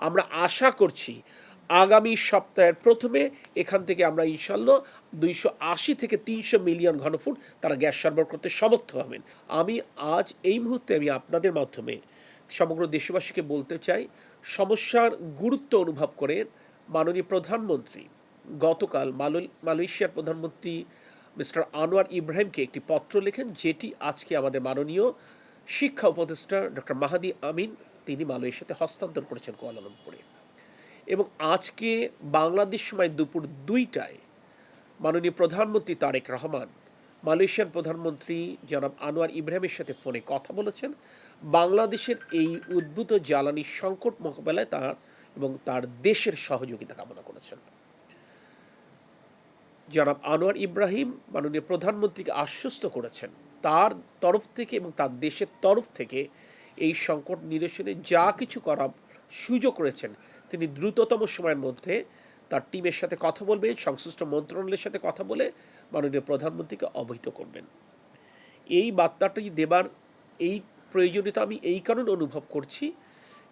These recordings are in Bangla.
আমরা আশা করছি আগামী সপ্তাহের প্রথমে এখান থেকে আমরা ইনশাল্লাহ 280 থেকে 300 মিলিয়ন ঘনফুট তারা গ্যাস সরবরাহ করতে সমর্থ হবেন। আমি আজ এই মুহূর্তে আমি আপনাদের মাধ্যমে সমগ্র দেশবাসীকে বলতে চাই, সমস্যার গুরুত্ব অনুভব করে মাননীয় প্রধানমন্ত্রী গতকাল মালয়েশিয়ার প্রধানমন্ত্রী মিস্টার আনোয়ার ইব্রাহিমকে একটি পত্র লেখেন, যেটি আজকে আমাদের মাননীয় শিক্ষা উপদেষ্টা ডক্টর মাহাদি আমিন তিনি মালয়েশিয়াতে হস্তান্তর করেছেন কুয়ালালামপুরে। এবং আজকে বাংলাদেশ সময় দুপুর 2টায় মাননীয় প্রধানমন্ত্রী তারেক রহমান মালয়েশিয়ান প্রধানমন্ত্রী জনাব আনোয়ার ইব্রাহিমের সাথে ফোনে কথা বলেছেন। বাংলাদেশের এই উদ্ভূত জ্বালানি সংকট মোকাবেলায় তার এবং তার দেশের সহযোগিতা কামনা করেছেন। জনাব আনোয়ার ইব্রাহিম মাননীয় প্রধানমন্ত্রীকে আশ্বস্ত করেছেন তার তরফ থেকে এবং তার দেশের তরফ থেকে এই সংকট নিরসনে যা কিছু করার সুযোগ রয়েছেন তিনি দ্রুততম সময়ের মধ্যে তার টিমের সাথে কথা বলবেন, সংশ্লিষ্ট মন্ত্রণালয়ের সাথে কথা বলে মাননীয় প্রধানমন্ত্রীকে অবহিত করবেন। এই বার্তাটি দেবার এই প্রয়োজনীয়তা আমি এই কারণে অনুভব করছি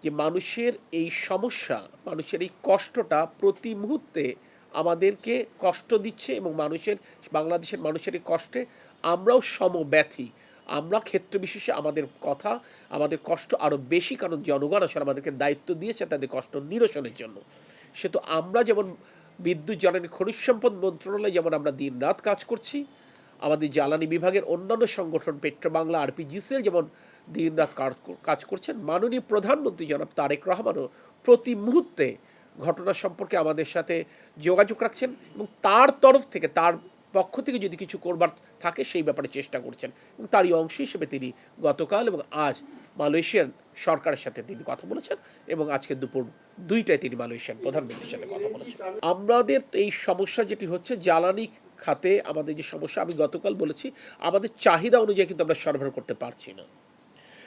যে মানুষের এই সমস্যা, মানুষের এই কষ্টটা প্রতি মুহূর্তে আমাদেরকে কষ্ট দিচ্ছে এবং বাংলাদেশের মানুষের এই কষ্টে আমরাও সমব্যথী। আমরা ক্ষেত্রবিশেষে আমাদের কষ্ট আরও বেশি, কারণ জনগণ আসলে আমাদেরকে দায়িত্ব দিয়েছে তাদের কষ্ট নিরসনের জন্য। সে তো আমরা যেমন বিদ্যুৎ জ্বালানি খনিজ সম্পদ মন্ত্রণালয়ে যেমন আমরা দিন রাত কাজ করছি, আমাদের জ্বালানি বিভাগের অন্যান্য সংগঠন পেট্রোবাংলা আরপিজিসিএল যেমন দিন রাত কাজ করছেন, মাননীয় প্রধানমন্ত্রী জনাব তারেক রহমানও প্রতি মুহূর্তে ঘটনা সম্পর্কে আমাদের সাথে যোগাযোগ রাখছেন এবং তার তরফ থেকে তার পক্ষ থেকে যদি কিছু করবার থাকে সেই ব্যাপারে চেষ্টা করছেন এবং তারই অংশ হিসেবে তিনি গতকাল এবং আজ মালয়েশিয়ান সরকারের সাথে তিনি কথা বলেছেন এবং আজকে দুপুর 2টায় তিনি মালয়েশিয়ান প্রধানমন্ত্রীর সাথে কথা বলেছেন। আমাদের এই সমস্যা যেটি হচ্ছে জ্বালানি খাতে আমাদের যে সমস্যা, আমি গতকাল বলেছি আমাদের চাহিদা অনুযায়ী কিন্তু আমরা সরবরাহ করতে পারছি না।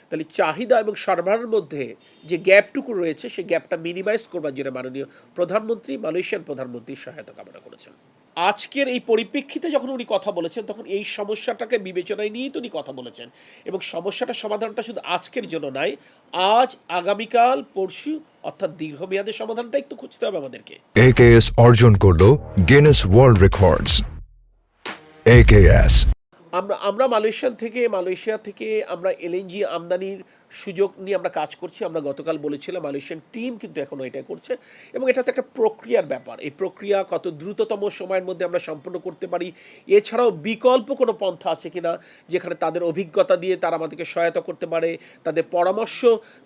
তাহলে চাহিদা এবং সরবরাহের মধ্যে যে গ্যাপটুকু রয়েছে সেই গ্যাপটা মিনিমাইজ করবার জন্য মাননীয় প্রধানমন্ত্রী মালয়েশিয়ান প্রধানমন্ত্রীর সহায়তা কামনা করেছেন। আজকের এই পরিপ্রেক্ষিতে যখন উনি কথা বলেছেন তখন এই সমস্যাটাকে বিবেচনায় নিয়েই তো উনি কথা বলেছেন এবং সমস্যাটার সমাধানটা শুধু আজকের জন্য নয়, আজ আগামীকাল পরশু অর্থাৎ দীর্ঘমেয়াদের সমাধানটা একটু খুঁজতে হবে আমাদেরকে। AKS অর্জন করলো গিনেস ওয়ার্ল্ড রেকর্ডস। AKS আমরা মালয়েশিয়া থেকে আমরা এলএনজি আমদানির সুযোগ নিয়ে আমরা কাজ করছি। আমরা গতকাল বলেছিলাম মালয়েশিয়ান টিম কিন্তু এখনও এটা করছে এবং এটা তো একটা প্রক্রিয়ার ব্যাপার। এই প্রক্রিয়া কত দ্রুততম সময়ের মধ্যে আমরা সম্পন্ন করতে পারি, এছাড়াও বিকল্প কোনো পন্থা আছে কিনা যেখানে তাদের অভিজ্ঞতা দিয়ে তারা আমাদেরকে সহায়তা করতে পারে, তাদের পরামর্শ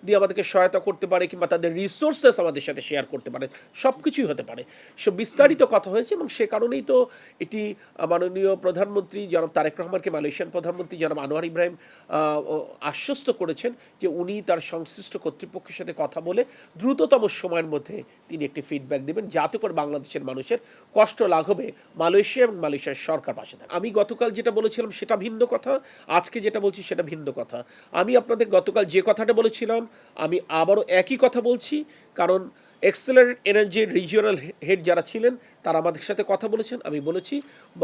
দিয়ে আমাদেরকে সহায়তা করতে পারে কিংবা তাদের রিসোর্সেস আমাদের সাথে শেয়ার করতে পারে, সব কিছুই হতে পারে। সব বিস্তারিত কথা হয়েছে এবং সে কারণেই তো এটি মাননীয় প্রধানমন্ত্রী জনাব তারেক রহমানকে মালয়েশিয়ান প্রধানমন্ত্রী জনাব আনোয়ার ইব্রাহিম আশ্বস্ত করেছেন যে উনি তার সংশ্লিষ্ট কর্তৃপক্ষের সাথে কথা বলে দ্রুততম সময়ের মধ্যে তিনি একটি ফিডব্যাক দেবেন যাতে করে বাংলাদেশের মানুষের কষ্ট লাঘবে মালয়েশিয়া এবং মালয়েশিয়ার সরকার পাশে থাকে। আমি গতকাল যেটা বলেছিলাম সেটা ভিন্ন কথা, আজকে যেটা বলছি সেটা ভিন্ন কথা। আমি আপনাদের গতকাল যে কথাটা বলেছিলাম আমি আবারও একই কথা বলছি, কারণ এক্সেলারেট এনার্জির রিজিওনাল হেড যারা ছিলেন তারা আমাদের সাথে কথা বলেছেন। আমি বলেছি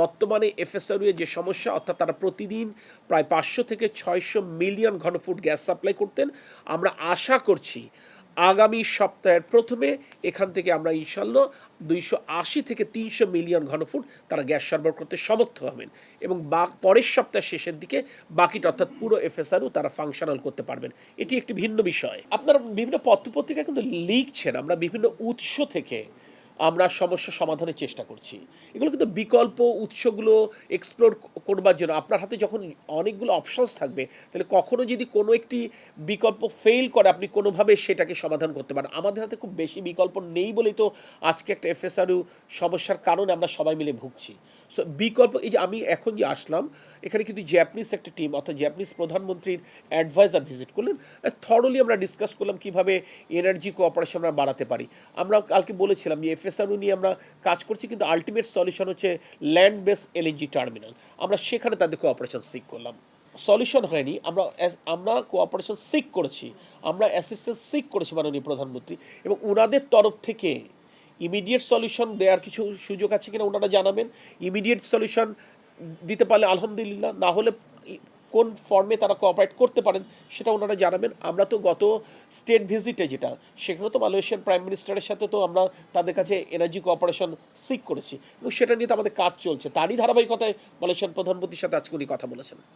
বর্তমানে এফএসআরইউ এর যে সমস্যা, অর্থাৎ তারা প্রতিদিন প্রায় 500 থেকে 600 মিলিয়ন ঘনফুট গ্যাস সাপ্লাই করতেন। আমরা আশা করছি আগামী সপ্তাহের প্রথমে এখান থেকে আমরা ইনশাল্লাহ 280 থেকে 300 মিলিয়ন ঘনফুট তারা গ্যাস সরবরাহ করতে সমর্থ হবেন এবং পরের সপ্তাহের শেষের দিকে বাকিটা অর্থাৎ পুরো এফএসআরইউ তারা ফাংশনাল করতে পারবেন। এটি একটি ভিন্ন বিষয়। আপনারা বিভিন্ন পত্রপত্রিকা কিন্তু লিখছেন, আমরা বিভিন্ন উৎস থেকে আমরা সমস্যা সমাধানের চেষ্টা করছি। এগুলো কিন্তু বিকল্প উৎসগুলো এক্সপ্লোর করবার জন্য আপনার হাতে যখন অনেকগুলো অপশনস থাকবে তাহলে কখনো যদি কোনো একটি বিকল্প ফেল করে আপনি কোনোভাবে সেটাকে সমাধান করতে পারেন। আমাদের হাতে খুব বেশি বিকল্প নেই বলেই তো আজকে একটা এফএসআরইউ সমস্যার কারণে আমরা সবাই মিলে ভুগছি। সো বিকল্প এই যে আমি এখন যে আসলাম এখানে কিন্তু জাপানিজ একটা টিম অর্থাৎ জাপানিজ প্রধানমন্ত্রীর অ্যাডভাইজার ভিজিট করলেন। থরলি আমরা ডিসকাস করলাম কীভাবে এনার্জি কোঅপারেশন আমরা বাড়াতে পারি। আমরা কালকে বলেছিলাম যে এফএসআরইউ নিয়ে আমরা কাজ করছি কিন্তু আলটিমেট সলিউশন হচ্ছে ল্যান্ড বেস এলএনজি টার্মিনাল। আমরা সেখানে তাদের কোঅপারেশন সিক করলাম, সলিউশন হয়নি, আমরা কোঅপারেশন সিক করেছি, আমরা অ্যাসিস্ট্যান্স সিক করেছি মাননীয় প্রধানমন্ত্রী এবং ওনাদের তরফ থেকে ইমিডিয়েট সলিউশন দেওয়ার কিছু সুযোগ আছে কিনা ওনারা জানাবেন। ইমিডিয়েট সলিউশন দিতে পারলে আলহামদুলিল্লাহ, না হলে কোন ফর্মে তারা কোঅপারেট করতে পারেন সেটা ওনারা জানাবেন। আমরা তো গত স্টেট ভিজিটে যেটা, সেখানে তো মালয়েশিয়ান প্রাইম মিনিস্টারের সাথে তো আমরা তাদের কাছে এনার্জি কোঅপারেশন সিক করেছি এবং সেটা নিয়ে তো আমাদের কাজ চলছে। তারই ধারাবাহিকতায় মালয়েশিয়ান প্রধানমন্ত্রীর সাথে আজকে উনি কথা বলেছেন।